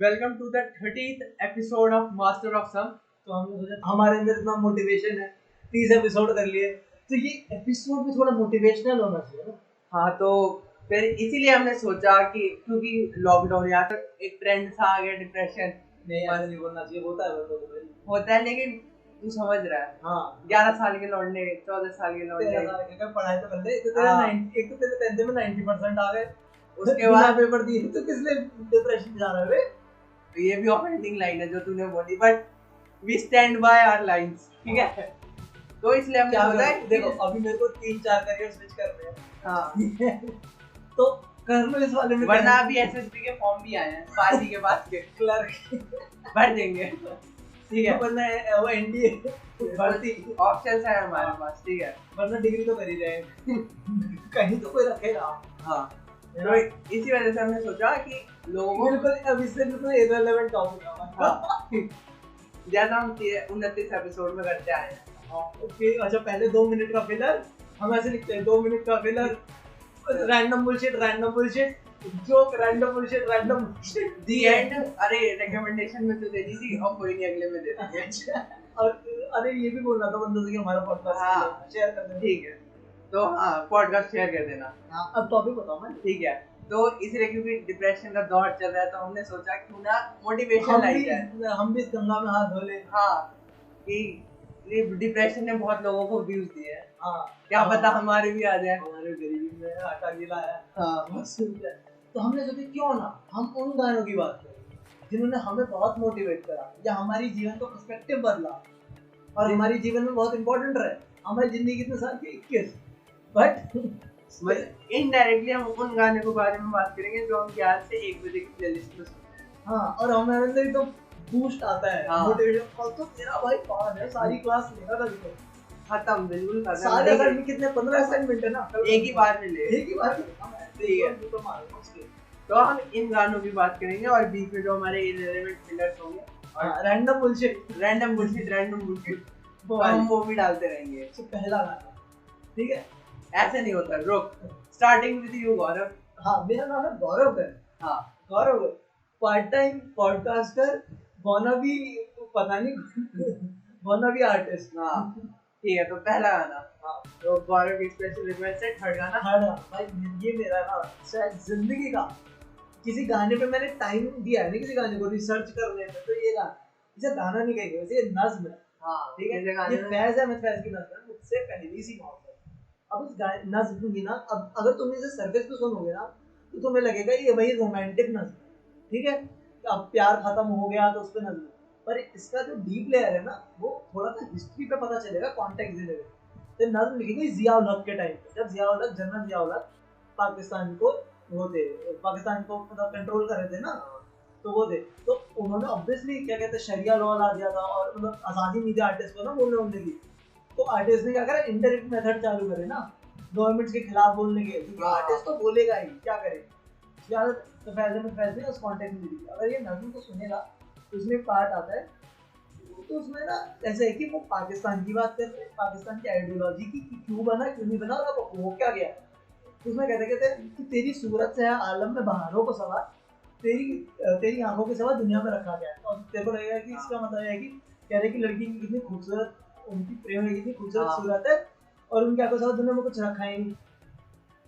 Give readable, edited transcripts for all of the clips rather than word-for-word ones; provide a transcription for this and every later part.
Welcome to the 30th episode of master of sum. तो हमने सोचा हमारे अंदर इतना मोटिवेशन है, 30 एपिसोड कर लिए, तो ये एपिसोड भी थोड़ा मोटिवेशनल होना चाहिए ना। हाँ, तो फिर इसीलिए हमने सोचा कि क्योंकि लॉकडाउन या फिर एक ट्रेंड सा आ गया डिप्रेशन। नहीं, ऐसा नहीं बोलना चाहिए, होता है बंदों को भाई। होता है, लेकिन तू समझ रहा है। हाँ, 11 साल के लौंडे, 14 साल के 13 लौंडे, साल के पढ़ाई तो कर ले। एक तो तेरे हाँ। 90 एक तो तेरे 10th में 90% आ गए, उसके बाद पेपर दिए, तो किस लिए डिप्रेशन जा रहा है? ये भी ऑफेंडिंग लाइन है जो तूने बोली, but we stand by our lines, ठीक है। तो इसलिए हमने क्या सोचा करें? देखो अभी मेरे को 3-4 करियर स्विच करने हैं। हाँ, ठीक है, तो कर लो इस वाले में। वरना अभी एसएसबी के फॉर्म भी आए हैं पार्टी के बाद के, क्लर्क भर देंगे, ठीक है। वरना वो एनडीए भर्ती ऑप्शंस है हमारे पास, ठीक है। वरना डिग्री तो कर ही जाएंगे कहीं तो कोई रखेगा। हाँ, तो इसी वजह से हमने सोचा कि लोगों को बिल्कुल अब इससे बिल्कुल इररिलेवेंट टॉपिक है हमारा। हाँ, जैसा हम 29 एपिसोड में करते आए हैं। ओके, अच्छा पहले 2 मिनट का फिलर, हम ऐसे लिखते हैं 2 मिनट का filler, random bullshit joke, random bullshit the and. अरे रिकमेंडेशन में तो दे दी थी, अब कोई नहीं, अगले में दे देंगे। अच्छा, और अरे ये भी बोलना था बंदों से कि हमारा पॉडकास्ट शेयर कर देना। ठीक है, तो हाँ, पॉडकास्ट शेयर कर देना। हाँ, अब टॉपिक बताओ मैं। ठीक है, तो इसलिए क्योंकि डिप्रेशन का दौर चल रहा है, तो हमने सोचा क्यों ना मोटिवेशन लाई जाए। हम भी इस गंगा में हाथ धो ले। हाँ, कि डिप्रेशन ने बहुत लोगों को व्यूज दिए हैं। हाँ, क्या पता हमारे भी आ जाए। हमारे गरीबी में आटा गिला है। हाँ, बस तो हमने सोचा क्यों ना हम उन गानों की बात करें जिन्होंने हमें बहुत मोटिवेट करा या हमारी जीवन का पर्सपेक्टिव बदला और हमारी जीवन में बहुत इंपॉर्टेंट रहे। हमारी जिंदगी कितने साल की? 21, बट इनडायरेक्टली हम उन गाने के बारे में बात करेंगे जो हम आज से 1 बजे की प्लेलिस्ट में सुनते हैं। हाँ, और हमारे अंदर एकदम बूस्ट आता है, हाँ, मोटिवेशन। और तो तेरा भाई पान है, सारी क्लास लेगा था देखो, खत्म, बिल्कुल खत्म। सारे असाइनमेंट कितने 15 असाइनमेंट है ना, एक ही बार में ले, एक ही बार में। ठीक है, तो मारो उसके। तो हम इन गानों की बात करेंगे और बीच में जो हमारे इररिलेवेंट फिलर्स होंगे और रैंडम बुलशिट रैंडम बुलशिट हम वो भी डालते रहेंगे। तो पहला गाना, ठीक है, ऐसे नहीं होता। रुक, स्टार्टिंग विद यू गौरव। हाँ, मेरा नाम है गौरव है। हाँ, गौरव पार्ट टाइम पॉडकास्टर, वानाबी, पता नहीं वानाबी आर्टिस्ट। हाँ, ठीक है, तो पहला गाना। हाँ, तो गौरव की स्पेशल रिक्वेस्ट है थर्ड गाना। हाँ भाई, ये मेरा ना शायद जिंदगी का किसी गाने पे मैंने टाइम दिया है, नहीं किसी गाने को रिसर्च करने में, तो ये गाना, इसे गाना नहीं कहेंगे, वैसे ये नज्म है। हाँ, ठीक है, ये फैज है, मैं फैज की नज्म है, मुझसे पहली सी मौत है। अब इस नज्म की ना, अब अगर तुम इसे सरफेस पे सुनोगे ना, तो तुम्हें लगेगा ये वही रोमांटिक नज्म, ठीक है, अब प्यार खत्म हो गया तो उस पे नज्म, पर इसका जो डीप लेयर है ना, वो थोड़ा सा हिस्ट्री पे पता चलेगा, कॉन्टेक्स्ट देगा। तो नज्म लिखी गई जिया उल हक के टाइम पे, जब जिया उल हक, जनरल जिया उल हक पाकिस्तान को पाकिस्तान को मतलब कंट्रोल कर रहे थे ना, तो वो थे, तो उन्होंने ऑब्वियसली क्या कहते हैं शरिया लॉ ला दिया था, और मतलब आज़ादी मीडिया आर्टिस्ट को ना बोलने की, तो आर्टिस्ट ने क्या करा, इंटरनेट मेथड चालू करे ना गवर्नमेंट के खिलाफ बोलने के, क्योंकि आर्टिस्ट तो बोलेगा ही, क्या करे यार। तो फैज़ ने उस कॉन्टेक्स्ट में दी। अगर ये नज़म को सुनेगा तो उसमें पार्ट आता है, तो उसमें ना ऐसे है कि वो पाकिस्तान की बात करते हैं, पाकिस्तान की आइडियोलॉजी की, कि क्यों बना क्यों नहीं बना, और अब हो क्या गया। उसमें कहते कि तेरी सूरत से है आलम में बहारों को सवार, तेरी आंखों के सिवा दुनिया में रखा गया है। और तेरे को लगेगा कि इसका मतलब है कि कह रहे कि लड़की की कितनी खूबसूरत, उनकी प्रेम की कितनी खूबसूरत सूरत है, और उनकी आंखों के सिवा दुनिया में कुछ रखा ही नहीं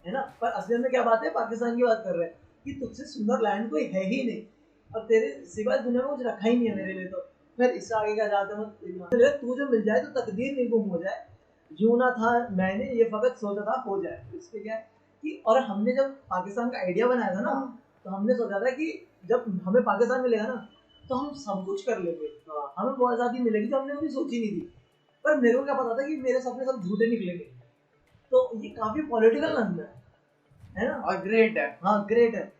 है ना। पर असलियत में क्या बात है, पाकिस्तान की बात कर रहे हैं कि तुझसे सुंदर लैंड कोई है ही नहीं, और तेरे सिवा दुनिया में कुछ रखा ही नहीं है मेरे लिए। तो फिर इससे आगे क्या जाते हैं, तू जो मिल जाए तो तकदीर नहीं गुम हो जाए, यूं ना था मैंने ये फकत सोचा था हो जाए। इसके क्या है कि, और हमने जब पाकिस्तान का आइडिया बनाया था ना, तो हमने सोचा था कि जब हमें पाकिस्तान मिलेगा ना, तो हम सब कुछ कर लेंगे, हमें बहुत आज़ादी मिलेगी जो हमने कभी सोची नहीं थी। पर मेरे को क्या पता था कि मेरे सपने सब झूठे निकलेंगे। तो ये काफी पॉलिटिकल नज़म है ना, और ग्रेट है। हाँ, ग्रेट है।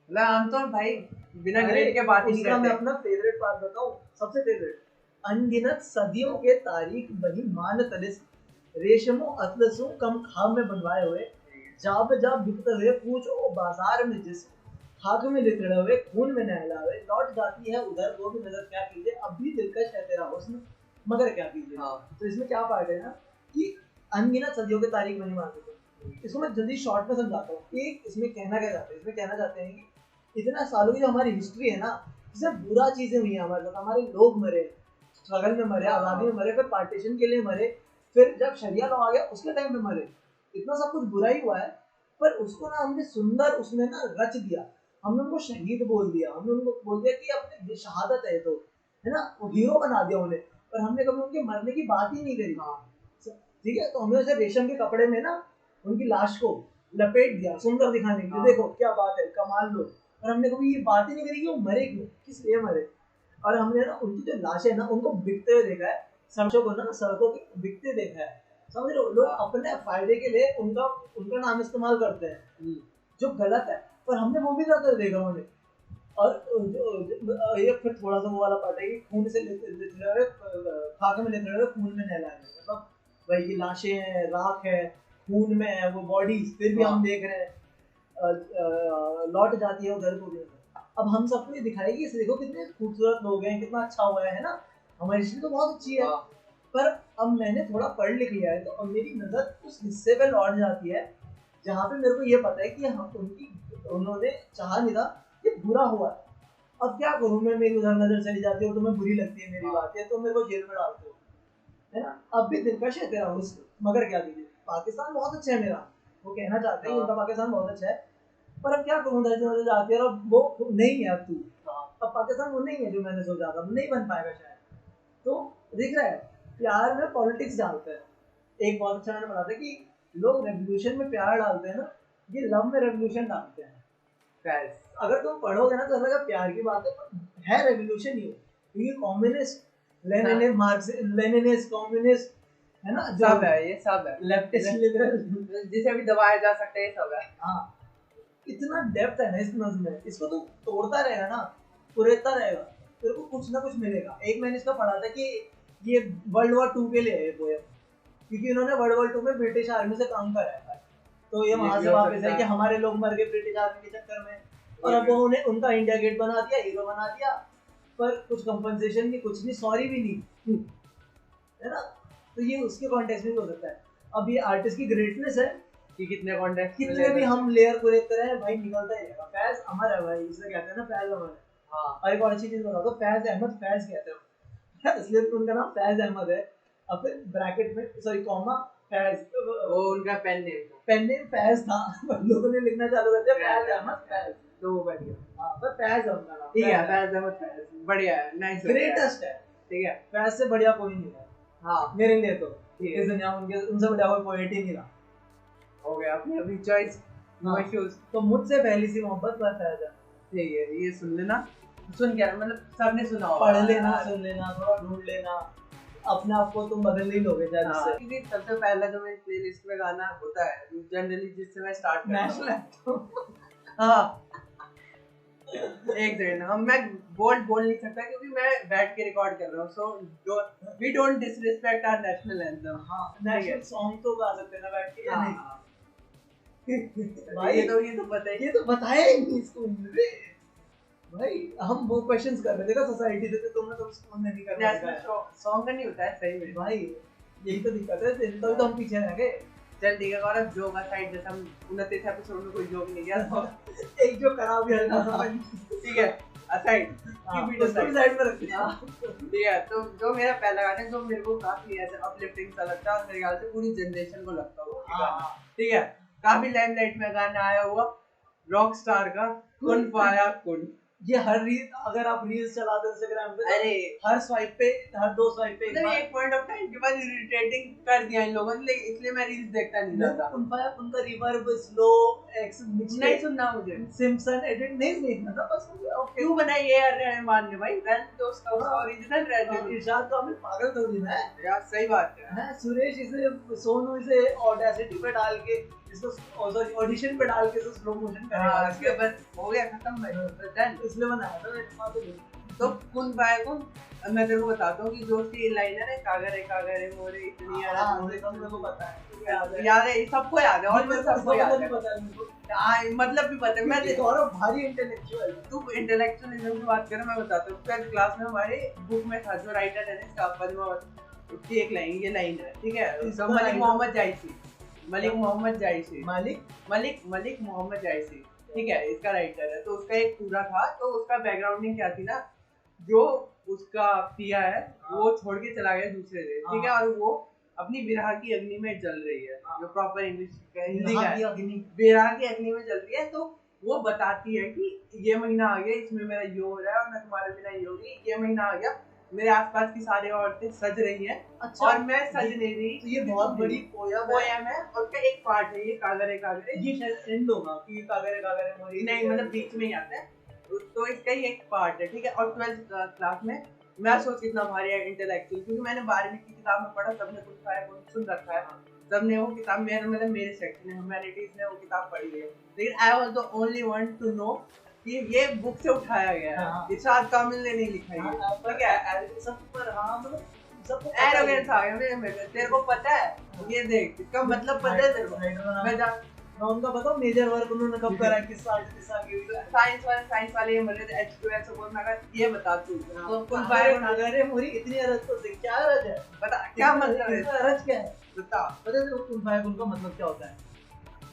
आमतौर भाई बिना ग्रेड के बात ही नहीं करते। मैं अपना फेवरेट पार्ट बताऊं, सबसे फेवरेट, अनगिनत सदियों के तारीख बनी मान तलिस, रेशमो अतलसों कम खाम में बनवाए हुए, जाब जाब बिकते हुए पूछो बाजार में जिस खाक में लिखड़े हुए खून में नहला हुए, लौट जाती है उधर वो भी नजर क्या कीजिए, अब भी दिलकश है तेरा हुस्न मगर क्या कीजिए। तो इसमें क्या पार्ट है ना कि अनगिनत सदियों के तारीख बनी मान तलिस, इसको मैं जल्दी शॉर्ट में समझाता हूँ। एक इसमें कहना क्या चाहते हैं, इसमें कहना चाहते हैं कि इतना सालों की जो हमारी हिस्ट्री है ना, इससे बुरा चीजें हुई हैं हमारे साथ, हमारे लोग मरे, स्ट्रगल में मरे, आजादी में मरे, फिर पार्टीशन के लिए मरे, फिर जब शरिया लॉ आ गया उसके टाइम पे मरे, इतना सब कुछ बुरा ही हुआ है। पर उसको ना हमने सुंदर उसमें ना रच दिया, हमने उनको शहीद बोल दिया, हमने उनको बोल दिया कि अपने शहादत है तो, है ना, वो हीरो बना दिया उन्हें, पर हमने कभी उनके मरने की बात ही नहीं करी। ठीक है, तो हमने उसे रेशम के कपड़े में ना उनकी लाश को लपेट दिया सुंदर दिखाने के लिए, देखो क्या बात है, कमाल लो, और हमने कभी ये बात ही नहीं करी कि वो मरे क्यों, किस लिए मरे। और हमने ना उनकी जो लाशें ना उनको बिकते हुए देखा है, सड़कों को ना, सड़कों के बिकते देखा है, समझ रहे हो, लोग अपने फायदे के लिए उनका उनका नाम इस्तेमाल करते हैं, जो गलत है, पर हमने वो भी करते देखा उन्हें। और ये फिर थोड़ा सा वो वाला पार्ट है कि खून से लिथड़े हुए, खाके में लिथड़े हुए खून में नहलाए, मतलब भाई की लाशें हैं, राख है, खून में है वो बॉडीज, फिर भी हम देख रहे हैं लौट जाती है उधर को भी। अब हम सबको ये दिखाएगी, इसे देखो कितने खूबसूरत लोग हैं, कितना अच्छा हुआ है ना, हमारी हिस्ट्री तो बहुत अच्छी है। पर अब मैंने थोड़ा पढ़ लिख लिया है, तो अब मेरी नजर उस हिस्से पे लौट जाती है जहाँ पे मेरे को ये पता है कि हम उन्होंने चाहा नहीं था, ये बुरा हुआ है। अब क्या करूँ मैं, मेरी उधर नजर चली जाती है, तुम्हें बुरी लगती है मेरी बात, तो मेरे को जेल में डालते हो, है ना। अब भी दिलकश है तेरा उस, मगर क्या कीजिए, पाकिस्तान बहुत अच्छा है मेरा, वो कहना चाहते हैं उनका पाकिस्तान बहुत अच्छा है, पर अब क्या करूँ, नजर जाती है, और वो नहीं है अब तू, अब पाकिस्तान वो नहीं है जो मैंने सोचा था, नहीं बन पाएगा शायद। तो दिख रहा है प्यार में पॉलिटिक्स डालते हैं। एक बहुत अच्छा मैंने पढ़ा था कि लोग रेवोल्यूशन में प्यार डालते हैं ना, ये लव में रेवोल्यूशन डालते हैं। अगर तुम पढ़ोगे ना तो लगेगा प्यार की बात है रेवोल्यूशन ही, क्योंकि communist, Leninist, Marxist, Leninist, communist, है ना, सब है, ये सब है, लेफ्टिस्ट, लिबरल, जिसे भी दबाया जा सकता है, सब है। हाँ, इतना डेप्थ है ना इस नज्म में, इसको तू तोड़ता रहेगा ना, कुरेदता रहेगा, तेरे को कुछ ना कुछ मिलेगा। एक मैंने इसका पढ़ा था कि ये वर्ल्ड वॉर 2 के लिए है पोएम, क्योंकि इन्होंने वर्ल्ड वॉर 2 में ब्रिटिश आर्मी से काम करा है, तो ये वहां से वापस है कि हमारे लोग मर गए ब्रिटिश आर्मी के चक्कर में, और अब उन्होंने उनका इंडिया गेट बना दिया, हीरो बना दिया, पर कुछ कंपनसेशन नहीं, कुछ नहीं, सॉरी भी नहीं, है ना। तो ये उसके कॉन्टेक्स्ट में भी हो सकता है। अब ये आर्टिस्ट की ग्रेटनेस है कि कितने कॉन्टेक्स्ट, कितने भी हम लेयर को देखते रहे भाई, निकलता ही रहेगा। फैज अमर है भाई, इसे कहते हैं ना, फैज अमर है। हाँ, और एक और अच्छी चीज बता दो, फैज अहमद, फैज कहते हैं इसलिए तो उनका नाम फैज अहमद है, और फिर ब्रैकेट में सॉरी कॉमा फैज, वो उनका पेन नेम फैज था, लोगों ने लिखना चालू कर दिया फैज अहमद फैज, तो वो बढ़िया। हाँ, पर फैज है उनका नाम, ठीक है, फैज अहमद फैज बढ़िया है, नाइस, ग्रेटेस्ट है, ठीक है, फैज से बढ़िया कोई नहीं है। हाँ, मेरे लिए तो इस दुनिया में उनसे बढ़िया कोई पोएट ही नहीं रहा। हो गया अपनी अपनी चॉइस, नो इश्यूज। तो मुझसे पहली सी मोहब्बत पर फैज है, ठीक है, ये सुन लेना, सुन क्या मतलब सबने सुना होगा, पढ़ लेना, सुन लेना, थोड़ा ढूंढ लेना, अपने आप को तुम बदल ही लोगे शायद इससे। क्योंकि सबसे पहला जो मेरी प्लेलिस्ट में गाना होता है जनरली, जिससे मैं स्टार्ट करता हूं, हाँ एक सेकंड, हम मैं बोल नहीं सकता क्योंकि मैं बैठ के रिकॉर्ड कर रहा हूँ, so we don't disrespect our national anthem. हाँ, नेशनल सॉन्ग तो गा सकते हैं ना बैठ के, या नहीं? भाई ये तो पता है, ये तो बताया ही नहीं स्कूल में भाई, हम वो क्वेश्चंस कर रहे थे सोसाइटी से, तो तुमने तो स्कूल में नहीं करना, नेशनल सॉन्ग का नहीं होता है सही में भाई, यही तो दिक्कत है, तो हम पीछे रह गए। चल ठीक है, गौरव जोक असाइड, जैसे हम 29 एपिसोड में कोई जोक नहीं किया, तो एक जो खराब भी है ठीक है, असाइड उसको भी साइड में रख दिया, ठीक है। तो जो मेरा पहला गाना है, जो मेरे को काफी ऐसे अपलिफ्टिंग सा लगता है, और मेरे ख्याल से पूरी जनरेशन को लगता होगा, ठीक है, काफी लाइमलाइट में गाना आया हुआ रॉक स्टार का कुन फाया कुन। ये हर रील, अगर आप रील्स चलाते हो इंस्टाग्राम पे, अरे हर स्वाइप पे, हर 2 स्वाइप पे मतलब एक पॉइंट ऑफ टाइम के बाद इरिटेटिंग कर दिया इन लोगों ने, लेकिन इसलिए मैं रील्स देखता नहीं था। उनका रिवर्ब, स्लो, एक्स मिक्स नहीं सुनना मुझे, सिम्पसन एडिट नहीं देखना था बस। क्यों बनाई ये यार रहमान ने भाई, रन तो उसका ओरिजिनल रहमान, इरशाद तो हमें पागल कर दिया है यार, सही बात है। सुरेश इसे, सोनू इसे ऑडेसिटी पे डाल के, इसको ऑडिशन पे डाल के इसको स्लो मोशन करेगा, इसके बाद हो गया खत्म भाई, डन, इसलिए बनाया था। तो कुन फाया कुन, मैं तेरे को बताता हूँ कि जो उसकी लाइन है ना, कागर है मोरे इतनी यार, मेरे को पता है, याद है, सबको याद है, और मैं सबको याद है, मतलब भी पता है। मैं गौरव भारी इंटेलेक्चुअल, तू इंटेलेक्चुअलिज्म की बात कर, मैं बताता हूँ। 12th क्लास में हमारे बुक में था, जो राइटर है ना पद्मावत, उसकी एक लाइन, ये लाइन है, ठीक है, मलिक मोहम्मद जायसी, मलिक मोहम्मद जायसी, मलिक मोहम्मद जायसी, ठीक है, इसका राइटर है, तो उसका एक पूरा था, तो उसका बैकग्राउंडिंग क्या थी ना, जो उसका पिया है वो छोड़ के चला गया दूसरे देश, ठीक है, और वो अपनी विरह की अग्नि में जल रही है, जो प्रॉपर इंग्लिश हिंदी का है, विरह की अग्नि में जल रही है। तो वो बताती है कि ये महीना आ गया, इसमें मेरा ये हो रहा है और मैं तुम्हारे बिना ये होगी, ये महीना आ गया, मेरे आसपास की सारी औरतें सज रही हैं, अच्छा, और मैं सज नहीं रही। तो ये बहुत बड़ी पोयम है, और उसका एक पार्ट है ये कागरे कागरे, ये शायद एंड होगा कि कागरे कागरे मोरी, नहीं मतलब बीच में ही आता है, तो इसका ही एक पार्ट है, ठीक है। और 12th क्लास में मैं सोच कितना भारी है इंटेलेक्चुअल, क्योंकि मैंने 12वीं की किताब में पढ़ा, सबने कुछ खाया कुछ सुन रखा है, सबने वो किताब मेरे सेक्शन में ह्यूमैनिटीज में वो किताब पढ़ी है, लेकिन I was the only one to know कि ये बुक से उठाया गया है, इरशाद कामिल ने नहीं लिखा है, ठीक है। सब पर हाँ मतलब सबको एरोगेंस आ गया मेरे, तेरे को पता है, ये देख इसका मतलब पता है तेरे को, मैं उनका बताऊं मेजर वर्क उन्होंने कब करा है, किस साल से किस साल की हुई है। साइंस वाले ये मरे थे H2S सपोज मैं अगर ये बता तू तो कुल बाय कागरे मोरी इतनी अरज तो देख, क्या अरज है, बता क्या मतलब है, अरज क्या है बता पता है तेरे को कुल बाय उनका मतलब क्या होता है।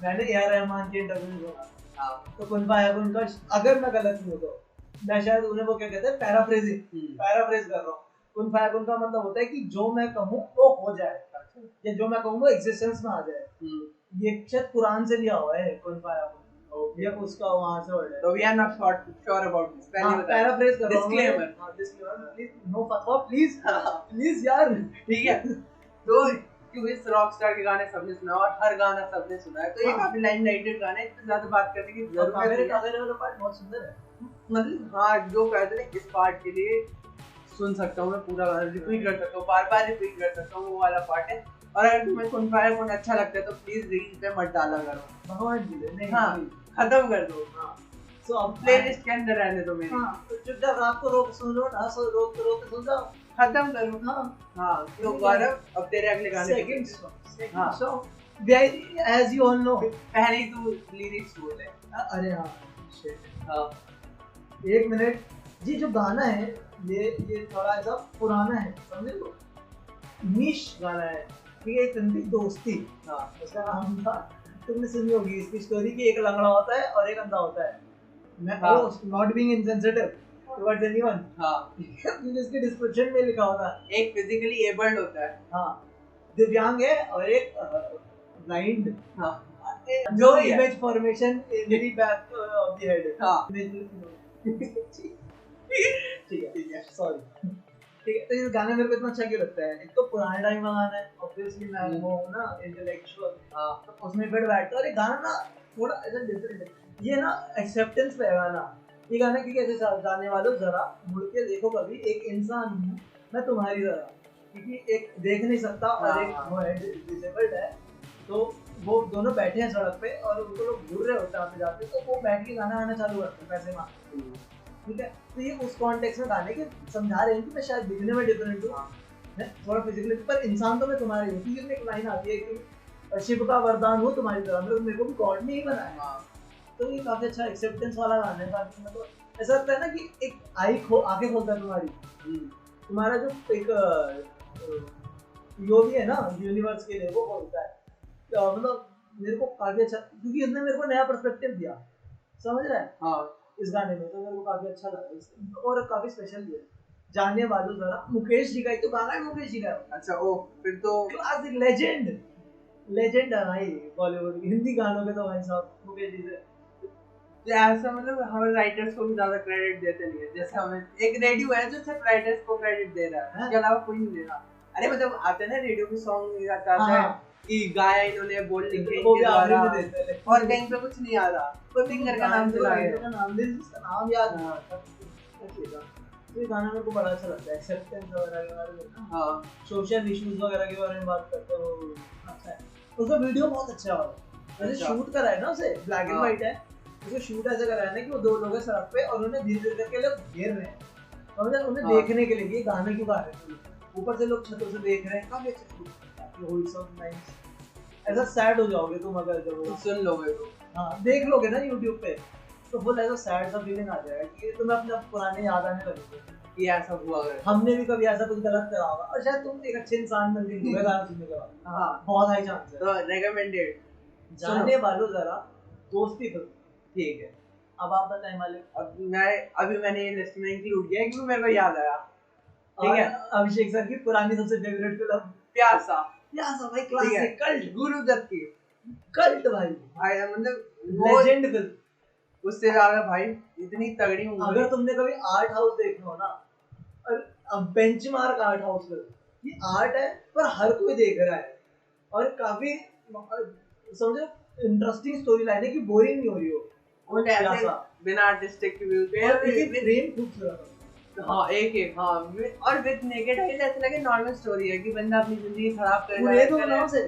मैंने ए आर रहमान के इंटरव्यू में सुना, हां तो कुल बाय उनका, अगर मैं गलत नहीं हूं तो मैं शायद उन्हें वो क्या कहते हैं पैराफ्रेज कर रहा हूं, कुल बाय उनका मतलब होता है कि जो मैं कहूं वो हो जाए, या जो मैं कहूं वो एग्जिस्टेंस में आ जाए। ये शायद कुरान से लिया हुआ है कुल बाय, ये उसका वहां से वर्ड है, तो we are not sure about this, पहले बता पैराफ्रेज कर रहा हूं, डिस्क्लेमर प्लीज नो फतवा प्लीज प्लीज यार, ठीक है। तो क्योंकि इस रॉकस्टार के गाने सबने सुना और हर गाना सबने सुना है, तो ये काफी लाइमलाइटेड गाने, इतना ज्यादा बात करने की जरूरत नहीं है। कागरे वाला पार्ट बहुत सुंदर है, मतलब हाँ जो कहते हैं इस पार्ट के लिए सुन सकता हूँ मैं पूरा गाना, रिपीट कर सकता हूँ, बार रिपीट कर सकता हूँ, वो वाला पार्ट है। और अगर तुम्हें सुन पाए कौन अच्छा लगता है तो प्लीज रील्स पे मत डाला करो, भगवान जी नहीं, हाँ खत्म कर दो, हाँ सो अब प्लेलिस्ट के अंदर रहने दो मेरी, हाँ तो चुपचाप रात को रोक सुन लो ना, सो रोक के सुन जाओ, खत्म करो, हाँ हाँ। तो गौरव अब तेरे अगले गाने second song as you all know, पहले ही तू लिरिक्स बोल ले, अरे हाँ शिट, हाँ एक मिनट जी, जो गाना है ये थोड़ा ऐसा पुराना है, समझे लो, निश गाना है, ठीक है, एक फिल्म थी दोस्ती, हाँ उसका नाम था, तुमने सुनी होगी इसकी स्टोरी कि एक लंगड़ा होता है और एक अंधा होता है, मैं not being insensitive towards anyone, हां इसके डिस्क्रिप्शन में लिखा होता है एक फिजिकली एबल्ड होता है, हाँ दिव्यांग है, और एक ब्लाइंड, हाँ जो image formation in the back of the head, हाँ ठीक है सॉरी, ठीक है। तो ये गाना मेरे को इतना अच्छा क्यों लगता है, एक तो पुराने टाइम का गाना है, ऑब्वियसली मैं वो ना इंटेलेक्चुअल, हां तो उसमें फिट बैठता है, और ये गाना ना थोड़ा ऐसा डिफरेंट है, ये ना एक्सेप्टेंस पे है गाना, ये गाना कि कैसे गाने वालों जरा मुड़ के देखो कभी, एक इंसान हूं मैं तुम्हारी तरह, क्योंकि एक देख नहीं सकता और एक वो है डिसेबल्ड है, तो वो दोनों बैठे हैं सड़क पे और उनको लोग घूर रहे होते हैं आते जाते, तो वो बैठ के गाना गाना चालू करते हैं पैसे मांगते, ठीक है। तो ये उस कॉन्टेक्स्ट में गाने के समझा रहे हैं कि मैं शायद दिखने में डिफरेंट हूँ, मैं थोड़ा फिजिकली, पर इंसान तो मैं तुम्हारी हूँ, क्योंकि एक लाइन आती है कि शिव का वरदान हूँ तुम्हारी तरह, मतलब मेरे को भी गॉड ने ही बनाया, तो ये काफी अच्छा एक्सेप्टेंस वाला गाना है, काफी मतलब ऐसा लगता है ना कि एक आंखें खोलता है तुम्हारी, तुम्हारा जो एक यो भी है ना यूनिवर्स के लिए, वो बोलता है, मतलब मेरे को काफी अच्छा, क्योंकि इसने मेरे को नया पर्सपेक्टिव दिया, समझ रहा है, हाँ इस गाने में, तो मेरे को काफी अच्छा लगा, और काफी स्पेशल भी है, जाने वालों जरा, मुकेश जी का ही तो गाना है, मुकेश जी का, अच्छा ओ फिर तो क्लासिक लेजेंड है भाई बॉलीवुड हिंदी गानों के, तो भाई साहब मुकेश जी से ऐसा, मतलब हम राइटर्स को भी ज्यादा क्रेडिट देते नहीं है, जैसे हमें एक रेडियो है जो सिर्फ राइटर्स को क्रेडिट दे रहा है, इसके अलावा कोई नहीं दे रहा, अरे मतलब आते हैं ना रेडियो के सॉन्ग आता है कि गाया इन्होंने बोल लिखे इनके द्वारा, और कहीं पे कुछ नहीं आ रहा, तो सिंगर का नाम चला गया, का नाम दे, उसका नाम याद नहीं आता, तो ये गाना मेरे को बड़ा अच्छा लगता है, एक्सेप्टेंस वगैरह के बारे में, हां सोशल इश्यूज वगैरह के बारे में बात करते हो, अच्छा है, उसका वीडियो बहुत अच्छा है, वैसे शूट करा है ना उसे, ब्लैक एंड व्हाइट है, उसे शूट ऐसे करा है ना कि वो दो लोग हैं सड़क पे और उन्हें धीरे धीरे करके लोग घेर रहे हैं, और उन्हें देखने के लिए ये गाना क्यों गा रहे हैं, ऊपर से लोग छतों से देख रहे हैं, काफी अच्छा शूट, होलसम नाइस, ऐसा सैड हो जाओगे तुम अगर जब सुन लोगे तो, हाँ देख लोगे ना YouTube पे, तो फुल ऐसा सैड सा फीलिंग आ जाएगा कि तुम्हें अपने पुराने याद आने लगेंगे कि ऐसा हुआ है, हमने भी कभी ऐसा कुछ गलत करा होगा, और शायद तुम एक अच्छे इंसान बन गए पूरे गाना सुनने के बाद, हाँ बहुत हाई चांस है, तो रेकमेंडेड, जाने वालों जरा दोस्ती फिल्म, ठीक है, अब आप बताएं मालिक। अभी मैंने ये लिस्ट में इंक्लूड किया है क्योंकि मेरे को याद आया। ठीक है, अभिषेक सर की पुरानी सबसे फेवरेट फिल्म प्यासा। प्यासा भाई क्लासिक कल्ट, गुरुदत्त की कल्ट भाई मतलब लेजेंड फिल्म। उससे ज्यादा भाई इतनी तगड़ी मूवी। अगर तुमने कभी आर्ट हाउस देखना हो ना, और बेंचमार्क आर्ट हाउस फिल्म, ये आर्ट है पर हर कोई देख रहा है और काफी समझो इंटरेस्टिंग स्टोरी लाइन है कि बोरिंग नहीं हो रही हो। वो ऐसे बिना आर्टिस्टिक व्यू के और एक फ्रेम खूबसूरत। हाँ एक हाँ और विद नेकेड है, ऐसा लगे नॉर्मल स्टोरी है कि बंदा अपनी जिंदगी खराब कर रहा है, नाम से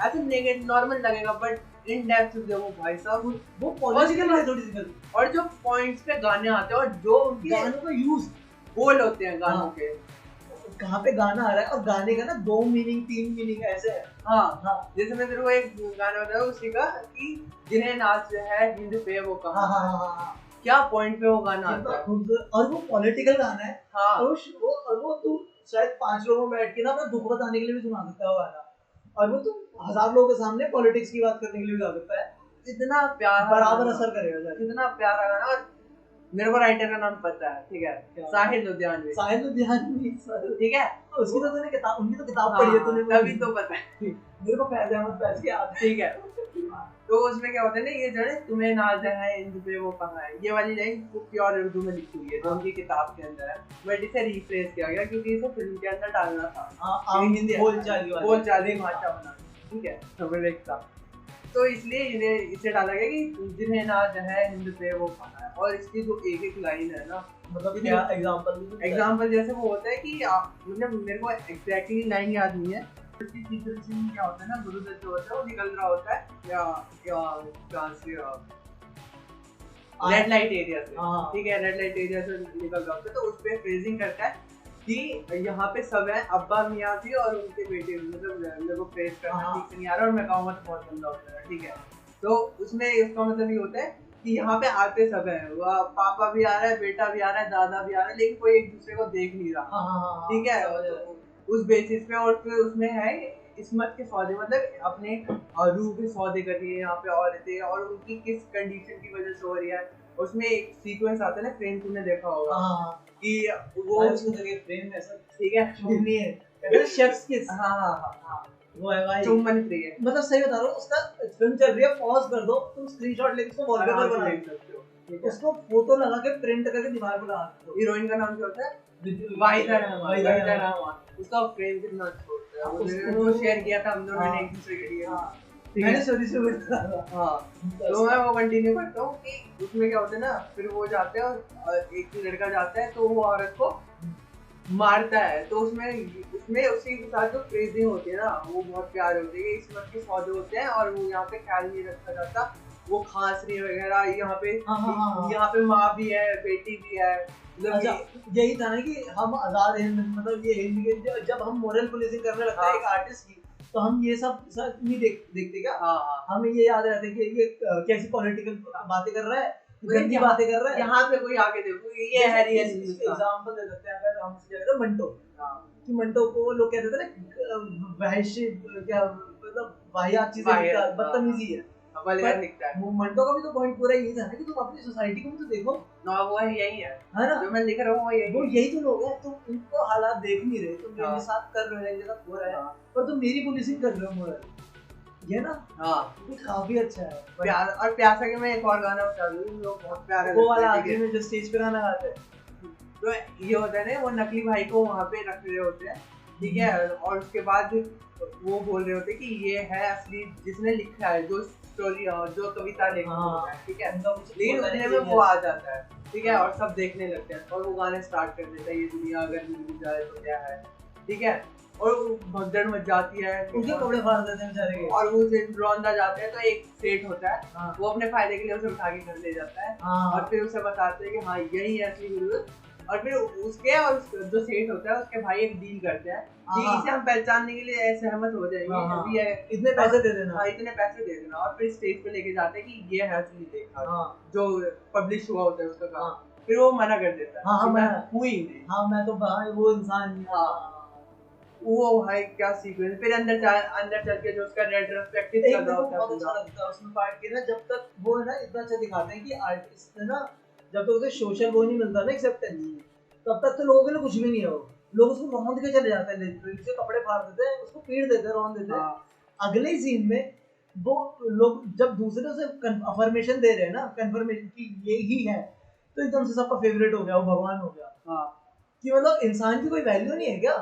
ऐसे नेकेड नॉर्मल लगेगा, बट इन डेप्थ देखो भाई साहब वो पॉलिटिकल है थोड़ी सी। और जो पॉइंट्स पे गाने आते हैं और जो गानों का यूज बोल होते हैं गानों के, कहाँ पे गाना आ रहा है और गाने का ना 2 मीनिंग 3 मीनिंग ऐसे है। हाँ जैसे मैं तेरे को एक गाना बताया उसी का कि जिन्हें नाच है हिंदू पे वो कहा। हाँ क्या पॉइंट पे वो गाना आता है और वो पॉलिटिकल गाना है। हाँ और वो तू शायद 5 लोगों में बैठ के ना अपना दुख बताने के लिए भी सुना सकता है वो गाना, और वो तू 1000 लोगों के सामने पॉलिटिक्स की बात करने के लिए भी गा सकता है। इतना प्यारा बराबर असर करेगा, इतना प्यारा गाना। और मेरे को राइटर का नाम पता है, ठीक है, साहिल लुधियानवी। साहिल लुधियानवी ठीक है, उसकी तो तूने किताब, उनकी तो किताब पढ़ी है तूने, तभी तो पता है मेरे को फैज़ अहमद फैज़ की याद। ठीक है, तो उसमें क्या होता है ना, ये जो है तुम्हें नाज है हिंदू पे वो कहा है, ये वाली लाइन प्योर उर्दू में लिखी हुई है जो उनकी किताब के अंदर है, बट इसे रिफ्रेश किया गया क्योंकि इसे फिल्म के अंदर डालना था। हिंदी बोलचाली भाषा बना, ठीक है, तो तो इसलिए इसे डाला गया कि जिन्हें नाज है हिंदू पे वो कहा है। और इसकी जो एक एक लाइन है ना, मतलब क्या एग्जांपल जैसे वो होता है कि मतलब मेरे को एग्जैक्टली लाइन याद नहीं है, क्या होता है ना, गुरुदत्त जो होता है वो निकल रहा होता है या कहाँ से रेड लाइट एरिया से, ठीक है, रेड लाइट एरिया से निकल रहा होता है, तो उस पे फ्रेजिंग करता है कि यहाँ पे सब है, अब्बा मियाँ भी और उनके बेटे, मतलब मेरे को फ्रेज करना ठीक से नहीं आ रहा और मैं कहूँगा तो बहुत गंदा होता है, ठीक है, तो उसमें इसका मतलब ये होता है कि यहाँ पे आते सब है, पापा भी आ रहा है, बेटा भी आ रहा है, दादा भी आ रहा है, लेकिन कोई एक दूसरे को देख नहीं रहा, ठीक है, उस बेसिस पे। और फिर उसमें है किस्मत के सौदे, मतलब अपने रूह के सौदे कर रही है यहाँ पे औरतें, और उनकी किस कंडीशन की वजह से हो रही है। उसमें एक सीक्वेंस आता है ना, फ्रेम तुमने देखा होगा कि वो उसको जगह फ्रेम ऐसा, ठीक है, नहीं है शेफ्स किस, वो है भाई चुम्बन फ्री है, मतलब सही बता रहा हूँ, उसका फिल्म चल रही है, पॉज कर दो, तुम स्क्रीनशॉट लेके उसको वॉलपेपर बना सकते हो, उसको फोटो लगा के प्रिंट करके दीवार पे लगा सकते हो। हीरोइन का नाम क्या होता है? वाहिदा रहमान। उसका फ्रेम कितना अच्छा होता है, वो शेयर किया था हम दोनों ने एक दूसरे के लिए। मैंने स्टोरी से उठा था। तो मैं वो कंटिन्यू करता हूँ कि उसमें क्या होता है ना, फिर वो जाते हैं और एक लड़का जाता है तो वो औरत को मारता है, तो उसमें उसी के साथ जो फ्रेजिंग होती है ना वो बहुत प्यारे होते हैं, किस्मत के सौदे होते हैं, और वो यहाँ पे ख्याल नहीं रखा जाता, वो खांस रही है वगैरह, यहाँ पे माँ भी है, बेटी भी है, अच्छा यही था ना कि हम आजाद हिंद, मतलब ये हिंद के जब हम मोरल पुलिसिंग करने लगते हैं एक आर्टिस्ट की, तो हम ये सब नहीं देखते क्या, हमें ये याद रहता है कि ये कैसी पॉलिटिकल बातें कर रहा है, गंदी बातें कर रहा है। यहाँ पे कोई आके देखो, ये है रियल एग्जांपल दे सकते हैं, अगर हम जगह मंटो, कि मंटो को लोग कहते थे ना वहशी, क्या मतलब वाहियात चीजें, बदतमीजी है, दिखता है। मंटो का भी तो पॉइंट पूरा यही था ना कि तुम अपनी सोसाइटी को भी तो देखो ना, वो यही है ना, जो मैं लिख रहा हूँ वो यही तो लोग हैं, तुम उनको हालात देख नहीं रहे, तुम मेरे साथ कर रहे हो, मेरे साथ हो रहा है, पर तुम मेरी पुलिसिंग कर रहे हो मोरल, ये ना ये काफी अच्छा है। प्यार और प्यासा के मैं एक और गाना बता दूं, लोग बहुत प्यारे वो वाला आखिर में जो स्टेज पे गाना गाते हैं, तो ये होता है ना, वो नकली भाई को वहाँ पे रख रहे होते हैं, ठीक है, और उसके बाद वो बोल रहे होते हैं कि ये है असली जिसने लिखा है, जो स्टोरी जो कविता लिखा है, ठीक है, लेकिन उतने में वो आ जाता है, ठीक है, और सब देखने लगते हैं और वो गाने स्टार्ट कर देता है, ये दुनिया अगर मिल जाए तो क्या है, ठीक है, और भगदड़ मच जाती है, उनके कपड़े फाड़ देते हैं बेचारे के, और वो रौंदा जाते हैं, तो एक सेठ होता है, वो अपने फायदे के लिए उसे उठा के घर ले जाता है, और फिर उसे बताते हैं कि हाँ यही है असली गुरु, और फिर उसके और जो सेठ होता है उसके भाई एक डील करते हैं कि इसे हम पहचानने के लिए सहमत हो जाएंगे, अभी है इतने पैसे दे देना, इतने पैसे दे देना, और फिर स्टेज पे लेके जाते हैं कि ये है असली देखा, जो पब्लिश हुआ होता है उसका काम, फिर वो मना कर देता है, मैं हूँ ही नहीं, मैं तो वो इंसान, वो भाई क्या सीक्वेंस, फिर अंदर चल के जो उसका रेट्रोस्पेक्टिव एक चल रहा देखो होता है बहुत अच्छा पूरा। लगता है उसमें पार्ट के ना, जब तक वो है ना इतना अच्छा दिखाते हैं कि आर्टिस्ट है ना, जब तक उसे सोशल वो नहीं मिलता ना एक्सेप्टेंस, तब तक तो लोगों के लिए कुछ भी नहीं है वो। लोग उसको रौंद के चले जाते हैं, लिटरली उसके कपड़े फाड़ देते हैं, उसको पीट देते हैं, रौंद देते हैं। हाँ अगले सीन में वो लोग जब दूसरे से अफर्मेशन दे रहे हैं ना, कंफर्मेशन की ये ही है, तो एकदम से सबका फेवरेट हो गया, वो भगवान हो गया। हाँ कि मतलब इंसान की कोई वैल्यू नहीं है क्या?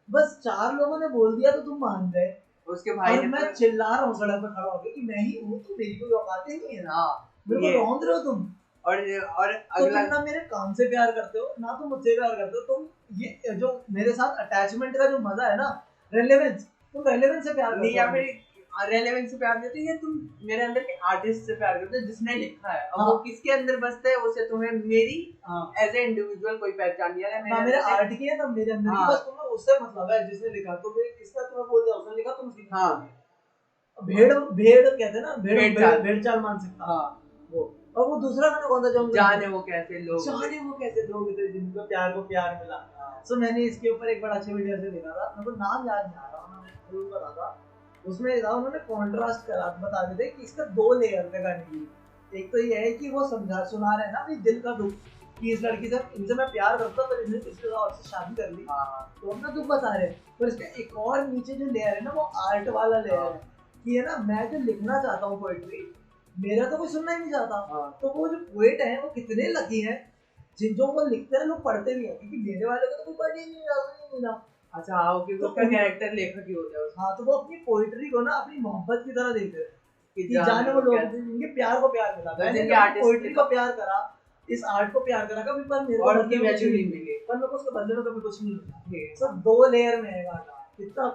बस 4 लोगों ने बोल दिया तो तुम मान गए, उसके भाई और ने मैं चिल्ला रहा हूँ सड़क पे खड़ा होकर कि मैं ही हूँ, तो मेरी कोई औकात ही नहीं है ना, मेरे को ये रौंद रहे हो तुम। और तो अगला तुम ना मेरे काम से प्यार करते हो ना तुम मुझसे प्यार करते हो, तुम ये जो मेरे साथ अटैचमेंट का जो मजा है ना, रेलेवेंस, तुम रेलेवेंस से प्यार नहीं, करते हो। या फिर रेलेवेंस से प्यार करते हो, या तुम मेरे अंदर के आर्टिस्ट से प्यार करते हो जिसने लिखा है। अब हाँ। वो किसके अंदर बसता है उसे तुम्हें मेरी हाँ, एज ए इंडिविजुअल कोई पहचान नहीं है। ना मेरे आर्ट की है ना मेरे अंदर की, हाँ। बस तुम्हें उससे मतलब है जिसने लिखा, तो फिर इसका तुम्हें बोल दिया उसने लिखा, तुम उसी को हाँ। बोल दिया। भेड़ भेड़ कहते हैं ना, भेड़ भेड़ भेड़ चाल। भेड़ चाल मान सकता। हाँ। वो और वो दूसरा गाना कौन था जो हम जाने वो कैसे लोग जाने वो कैसे लोग थे जिनको प्यार को प्यार मिला। सो मैंने इसके ऊपर एक बड़ा अच्छे वीडियो से देखा था, मेरे को नाम याद नहीं आ रहा, उन्होंने जरूर बता था। उसमें था उन्होंने कॉन्ट्रास्ट करा बता रहे थे कि इसका 2 लेयर थे गाने की। एक तो ये है कि वो समझा सुना रहे हैं ना अपनी दिल का दुख, कि इस लड़की से इनसे मैं प्यार करता पर इन्हें किसी और से शादी कर ली, तो अपना दुख बता रहे हैं। पर इसका एक और नीचे जो लेयर है ना, वो आर्ट वाला लेयर है, कि है ना मैं जो लिखना चाहता हूँ पोएट्री, मेरा तो कोई सुनना ही नहीं चाहता। तो वो जो पोएट है वो कितने लकी हैं जिन जो वो लिखते हैं लोग पढ़ते भी हैं, क्योंकि मेरे वाले को तो कोई पढ़ ही नहीं रहा, सुन ही नहीं रहा। अच्छा हाँ, क्योंकि उसका कैरेक्टर लेखक ही होता है उसका। हाँ, तो वो अपनी पोएट्री को ना अपनी मोहब्बत की तरह देखते हैं कि कि जाने वो लोग जिनके प्यार को प्यार मिला, मैंने अपनी पोएट्री को प्यार करा, इस आर्ट को प्यार करा, कभी पर मेरे को और बदले की में कुछ वैल्यू नहीं नहीं मिली, मिली। पर मेरे को उसके बदले में कभी कुछ नहीं मिला। सब 2 लेयर में है गाना, कितना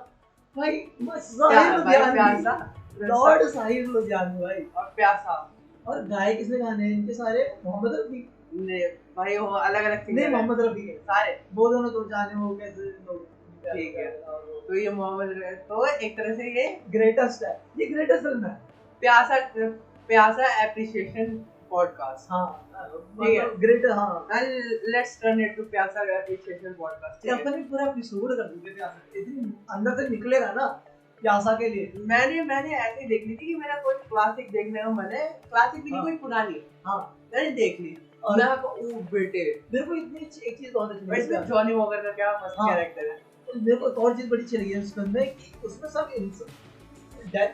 भाई साहिर लुधियानवी, लॉर्ड साहिर लुधियानवी भाई। और प्यासा, और गाए किसने गाने हैं इनके सारे? मोहम्मद रफी ने भाई वो अलग अलग नहीं, मोहम्मद रफी के सारे वो दोनों तो जाने वो कैसे लोग। ठीक है। तो ये मोहम्मद तो एक तरह से ये ग्रेटेस्ट है, ये ग्रेटेस्ट फिल्म है। प्यासा प्यासा एप्रिशिएशन पॉडकास्ट। हाँ ठीक है, ग्रेट। हाँ, लेट्स टर्न इट टू प्यासा एप्रिशिएशन पॉडकास्ट। ये अपन पूरा एपिसोड कर देंगे प्यासा, इतनी अंदर से निकलेगा ना प्यासा के लिए। मैंने ऐसे देख ली थी कि मेरा कोई क्लासिक देखने का मन है, क्लासिक भी नहीं कोई पुरानी। हाँ, मैंने देख ली और मैं को ओ बेटे मेरे को इतनी एक चीज बहुत अच्छी लगी इसमें जॉनी वॉकर का क्या मस्त हाँ। कैरेक्टर है। मेरे को एक और चीज बड़ी अच्छी लगी है उस फिल्म में, कि उसमें सब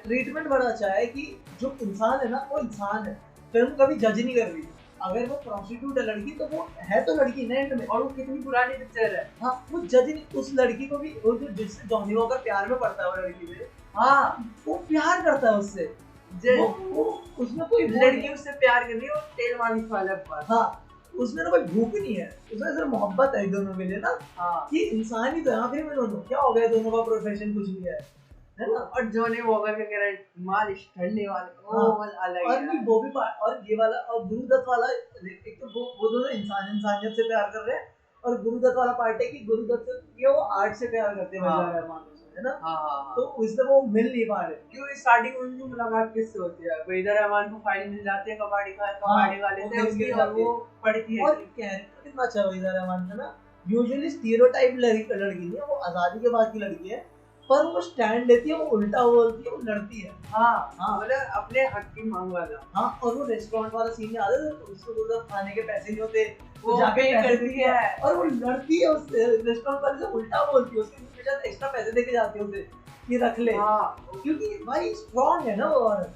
ट्रीटमेंट बड़ा अच्छा है, कि जो इंसान है ना वो इंसान है, फिल्म कभी जज नहीं कर रही। अगर वो प्रोस्टिट्यूट है लड़की, तो वो है तो लड़की ना एंड में, और और वो कितनी पुरानी पिक्चर है। हाँ, वो जज नहीं, उस लड़की को भी, वो जो जिससे जॉनी वॉकर प्यार में पड़ता है वो लड़की से, हाँ वो प्यार करता है उससे, वो उसमें कोई लड़की उससे प्यार कर रही है और तेल मालिश वाला बात। हाँ, उसमें ना कोई भूख नहीं है, उसमें सिर्फ मोहब्बत है दोनों के लिए ना, हाँ कि इंसान ही तो है आखिर में दोनों, क्या हो गया दोनों का प्रोफेशन कुछ भी है ना। और जॉनी वॉकर का कैरेक्टर मालिश ठंडे वाले हाँ, वो अलग और है। नहीं वो भी और ये वाला और गुरुदत्त वाला, एक तो वो दोनों इंसानियत से प्यार कर रहे हैं, और गुरुदत्त वाला पार्ट है कि गुरुदत्त से वो आर्ट से प्यार करते हैं हाँ। वहीदा रहमान से, है ना। हाँ तो उससे वो मिल नहीं पा रहे। क्यों स्टार्टिंग में उनकी मुलाकात किससे होती है? वहीदा रहमान को फाइल मिल जाती है कबाड़ी वाले से, उसकी और वो पढ़ती है। और कैरेक्टर कितना अच्छा है वहीदा रहमान का ना, यूजुअली स्टीरियोटाइप लड़की नहीं है, वो आजादी के बाद की लड़की है, पर वो स्टैंड लेती है, वो उल्टा बोलती है, वो लड़ती है। हाँ हाँ, मतलब अपने हक की मांग वाला। हाँ, और वो रेस्टोरेंट वाला सीन याद है, उसको गुरुदत्त खाने के पैसे नहीं होते, वो जाके पे पैसे करती है और वो लड़ती है उस रेस्टोरेंट वाले से, उल्टा बोलती है, उसके पीछे एक्स्ट्रा पैसे देके जाती है उसे कि रख ले। हाँ क्योंकि भाई स्ट्रांग है ना वो, और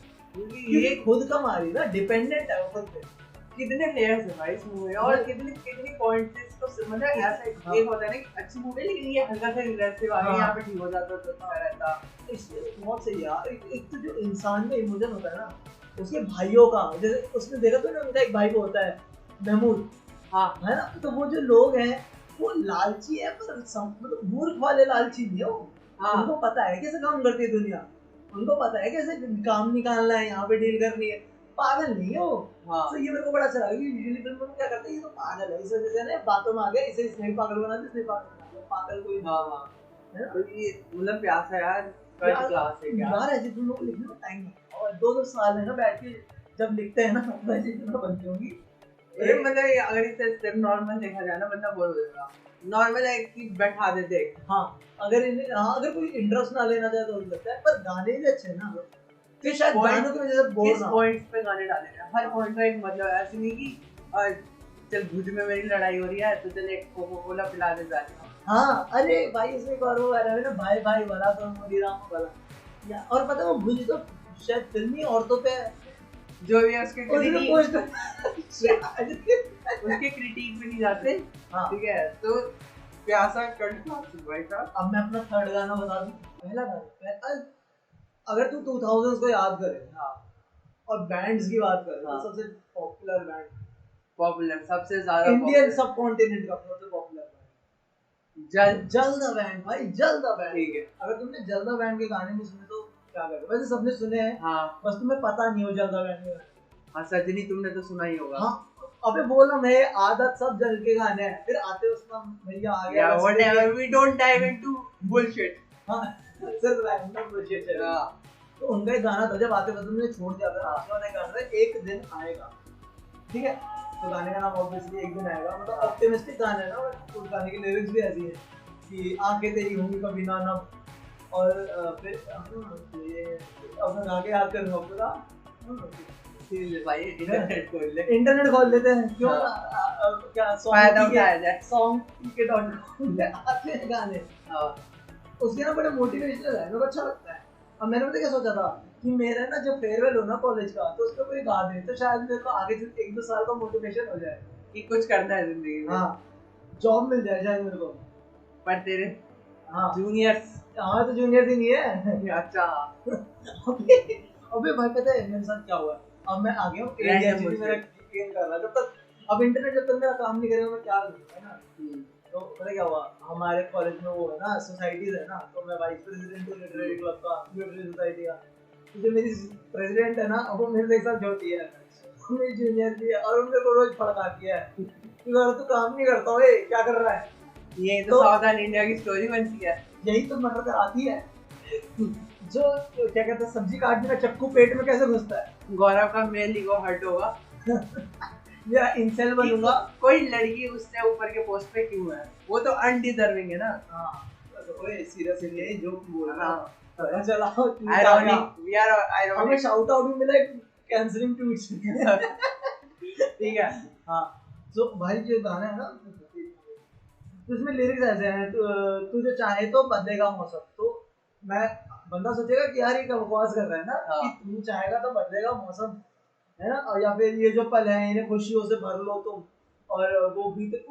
ये खुद कमा रही है ना, डिपेंडेंट है वो खुद पे। कितने लेयर्स है भाई इस मूवी में, और कितनी पॉइंट्स है इसको मतलब ऐसा एक होता है ना कि अच्छी मूवी है लेकिन ये हल्का सा रिग्रेसिव आ गया, यहाँ पे ठीक हो जाता तो अच्छा रहता। इसलिए बहुत सही यार। एक तो जो इंसान में इमोशन होता है ना, उसके भाइयों का, जैसे उसने देखा तो ना, उनका एक भाई को होता है महमूद, हाँ है ना। तो वो जो लोग हैं वो लालची है, पर मतलब मूर्ख वाले लालची नहीं है वो। हाँ उनको पता है कैसे काम करती है दुनिया, उनको पता है कैसे काम निकालना है, यहाँ पे डील करनी है, पागल नहीं है वो। हाँ तो ये मेरे को बड़ा अच्छा लगा कि यूजुअली फिल्म में क्या करते हैं, ये तो पागल है, इस वजह से ना बातों में आ गया, इसे इसने भी पागल बना दिया, इसने पागल बना दिया, पागल कोई हाँ हाँ। तो ये मतलब प्यासा यार फर्स्ट क्लास है क्या यार। ऐसी फिल्मों को लिखने में टाइम लगता है, और 2-2 साल है ना बैठ के जब लिखते हैं ना, वैसे फिल्में बनती होंगी। मतलब ये अगर इसे सिर्फ नॉर्मल देखा जाए ना बंदा बोर हो जाएगा। नॉर्मल है कि बैठा दे देख। हाँ अगर कोई इंटरेस्ट ना लेना चाहे तो हो सकता है, पर गाने भी अच्छे हैं ना, फिर शायद गानों की वजह से बोर किस ना हो। पॉइंट्स पे गाने डाले हैं, हर पॉइंट का एक मतलब है, ऐसे नहीं कि चल भुज में मेरी लड़ाई हो रही है तो चल एक कोको कोला पिला दे जाके। हाँ अरे भाई इसमें एक और वो आ रहा है ना, भाई भाई भला तो मोरी राम भला, या और पता है वो भुज तो शायद फिल्मी औरतों पे है, जो भी है उसके क्रिटिक उसके क्रिटिक पे नहीं जाते। हाँ ठीक है, तो प्यासा कल्ट क्लासिक भाई साहब। अब मैं अपना थर्ड गाना बता दूं। पहला गाना अगर तू 2000s को याद करे हाँ और बैंड्स की बात करे हाँ। तो सबसे पॉपुलर बैंड पॉपुलर सबसे ज्यादा इंडियन सब कॉन्टिनेंट का सबसे पॉपुलर जल जल द बैंड भाई, जल द बैंड। ठीक है। अगर तुमने जल द बैंड के गाने नहीं सुने तो क्या करोगे, वैसे सबने सुने हैं हाँ बस तुम्हें पता नहीं हो जल द बैंड के गाने। हाँ सजनी तुमने तो सुना ही होगा। हाँ अबे बोला मैं आदत सब जल के गाने हैं, फिर आते उसका भैया आ गया Yeah, whatever, we don't dive into bullshit. हाँ सिर्फ रैंडम बुllshit है। हाँ तो उनका एक गाना था, जब आते बस तुमने छोड़ दिया था, उसके बाद एक गाना था एक दिन आएगा, ठीक है। तो गाने का नाम ऑब्वियसली एक दिन आएगा, मतलब ऑप्टिमिस्टिक गाना है ना, और उस गाने की लिरिक्स भी ऐसी है कि आंखें तेरी होंगी कभी ना नम, और फिर ये अब मैं आगे याद करूंगा पूरा। भाई इंटरनेट खोल लेते हैं क्यों, क्या फायदा उठाया जाए। songtk.com पे आते हैं गाने। उसके ना बड़े मोटिवेशनल है, मेरे को अच्छा लगता है। अब मैंने पता क्या सोचा था कि मेरा ना जब फेयरवेल हो ना कॉलेज का, तो उसको कोई गा दे तो शायद मेरे को आगे से 1-2 साल का मोटिवेशन हो जाए कि कुछ करना है जिंदगी में। हाँ जॉब मिल जाए शायद मेरे को। पर तेरे हाँ जूनियर्स हमारे तो जूनियर ही नहीं है। अच्छा अबे भाई पता है मेरे साथ क्या हुआ, अब मैं आ गया हूँ ADHD मेरा गेम कर रहा है, जब तक अब इंटरनेट जब तक मेरा काम नहीं करेगा मैं क्या करूँगा, है ना। तो पता क्या हुआ, हमारे कॉलेज में वो है ना सोसाइटीज है ना, तो मैं वाइस प्रेसिडेंट हूँ लिटरेरी क्लब का, लिटरेरी सोसाइटी का। तो जो मेरी प्रेसिडेंट है ना वो मेरे से एक साल छोटी है, मेरी जूनियर भी है, और उनने को रोज भड़काती है कि अगर तू काम नहीं करता हो क्या कर रहा है। ये तो साउदर्न इंडिया की स्टोरी बनती है। यही तो मटर कराती है जो क्या कहते हैं सब्जी काटने का चक्कू पेट में कैसे घुसता है। गौरव का मेल ईगो हर्ट होगा या इंसेल बनूंगा। कोई लड़की उससे ऊपर के पोस्ट पे क्यों है, वो तो अनडिजर्विंग है ना। हाँ ओए सीरियसली जो बोल रहा हाँ पता चला आयरॉनिक वी आर हमें आयरॉनिक। शाउट आउट भी मिला कैंसलिंग ट्वीट्स। ठीक है हाँ तो भाई जो गाना है ना तो इसमें लिरिक्स ऐसे हैं, तू जो चाहे तो बदलेगा मौसम। तो मैं बंदा सोचेगा कि यार ये क्या बकवास कर रहा है ना, हाँ। कि तू चाहेगा तो बदलेगा मौसम, है ना, और या फिर ये जो पल है इन्हें खुशियों से भर लो तुम, और वो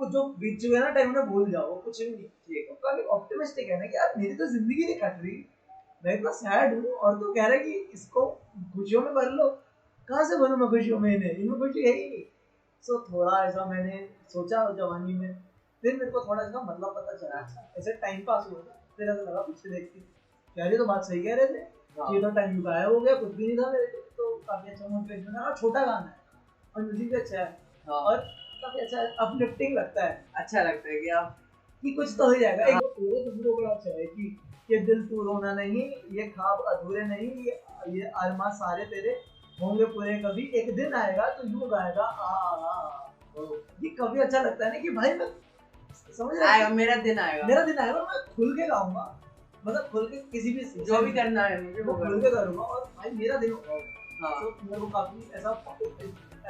जो बीत चुके हैं ना टाइम में भूल जाओ, वो कुछ भी नहीं। ठीक है काफी ऑप्टिमिस्टिक है ना कि यार मेरी तो जिंदगी नहीं कट रही, मैं इतना सैड हूँ और तू कह रहा है कि इसको खुशियों में भर लो। कहाँ से भरूँ मैं खुशियों में, इनमें खुशी है ही नहीं। सो थोड़ा ऐसा मैंने सोचा जवानी में, फिर मेरे को थोड़ा इसका मतलब पता चला, ऐसे टाइम पास हुआ था, फिर ऐसा लगा पीछे देख के यार ये तो बात सही कह रहे थे, ये तो टाइम गायब हो गया, कुछ भी नहीं था मेरे को। तो काफी अच्छा मोटिवेशन है, छोटा गाना है और म्यूजिक भी अच्छा है और काफी अच्छा अपलिफ्टिंग लगता है। अच्छा लगता है कि कुछ तो हो जाएगा। एक पूरे टुकड़ों बड़ा अच्छा है कि ये दिल तू रोना नहीं, ये ख्वाब अधूरे नहीं, ये अरमां सारे तेरे होंगे पूरे, कभी एक दिन आएगा तो यूं गाएगा ये कभी अच्छा लगता है ना कि भाई मैं समझ रहा आएगा, मेरा दिन आएगा मैं खुल के गाऊंगा, मतलब खुल के किसी भी जो भी करना है मुझे वो खुल के करूंगा और भाई मेरा दिन होगा। हाँ तो मेरे को काफी ऐसा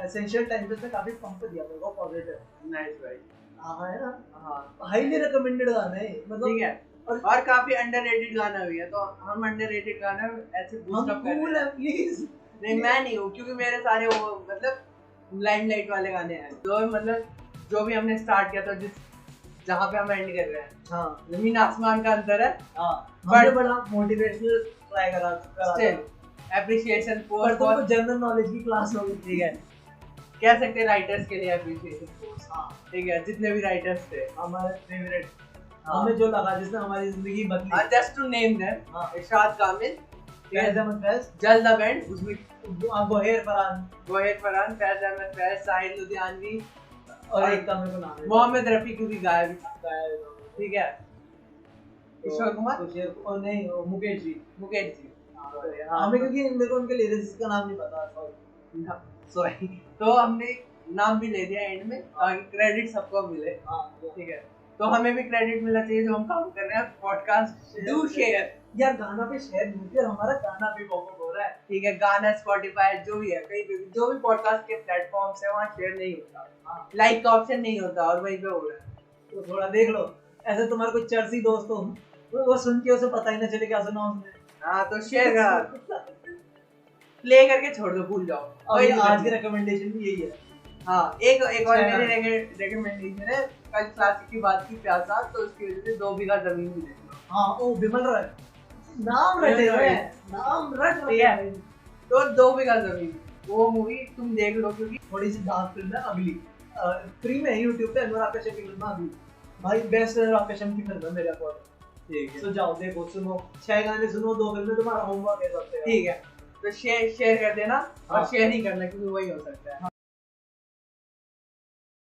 एसेंशियल टाइम पे काफी पंप दिया मेरे को पॉजिटिव। नाइस भाई। हाँ है ना, हाँ हाईली रिकमेंडेड गाना है मतलब। ठीक है और काफी अंडररेटेड गाना भी है, तो हम अंडररेटेड गाना ऐसे बूस्ट अप कर रहे हैं। प्लीज नहीं मैं नहीं हूँ, क्योंकि मेरे सारे वो मतलब लाइमलाइट वाले गाने हैं, तो मतलब जो भी हमने स्टार्ट किया था जिस जहाँ पे हम एंड कर रहे हैं, हाँ जमीन आसमान का अंतर है। हाँ हमने बड़ा मोटिवेशनल ट्राई करा स्टिल एप्रिसिएशन फॉर तुमको जनरल नॉलेज की क्लास होगी। ठीक है कह सकते हैं राइटर्स के लिए एप्रिसिएशन कोर्स। हाँ ठीक है जितने भी राइटर्स थे हमारे फेवरेट, हमें जो लगा जिसने हमारी जिंदगी बदली, जस्ट टू नेम देम, इरशाद कामिल, फैज अहमद फैज, जल द बैंड, उसमें गोहेर फरहान, फैज अहमद फैज, साहिल लुधियानवी और एक का मेरे को नाम है मोहम्मद रफी, क्योंकि गायब। ठीक है किशोर कुमार और नहीं मुकेश जी हमें क्योंकि मेरे को उनके लिरिक्स का नाम नहीं पता, सॉरी। तो हमने नाम भी ले दिया एंड में ताकि क्रेडिट सबको मिले। हाँ ठीक है, तो हमें भी क्रेडिट मिलना चाहिए जो हम काम कर रहे हैं। पॉडकास्ट डू शेयर यार, गाना पे शेयर नहीं किया, हमारा गाना भी पॉपअप हो रहा है। ठीक है, गाना स्पॉटिफाई जो भी है, कहीं भी जो भी पॉडकास्ट के प्लेटफॉर्म्स है वहाँ शेयर नहीं होता, लाइक का ऑप्शन नहीं होता और वहीं पे हो रहा है। तो थोड़ा देख लो, ऐसे तुम्हारा कोई चर्सी दोस्त हो वो सुन के उसे पता ही ना चले क्या सुना उसने। हाँ तो शेयर कर, प्ले करके छोड़ दो, भूल जाओ। और ये आज की रिकमेंडेशन भी यही है। हाँ, एक और मेरी रिकमेंडेशन है, कल क्लासिक की बात की प्यासा, तो उसकी वजह से 2 बीघा जमीन भी देख लो। हाँ, ओ विमल राय नाम रटे हुए हैं, नाम रट रहे हैं। तो 2 बीघा जमीन, वो मूवी तुम देख लो, क्योंकि थोड़ी सी डार्क फिल्म है अगली, फ्री में है यूट्यूब पे, अनुराग कश्यप की फिल्म है अगली। भाई बेस्ट अनुराग कश्यप की फिल्म है मेरे अकॉर्डिंग। ठीक है, तो जाओ देखो, सुनो 6 गाने सुनो, 2 फिल्में, तुम्हारा होमवर्क है सबसे। ठीक है, तो शेयर कर देना और हाँ। शेयर ही करना, क्योंकि वही हो सकता है।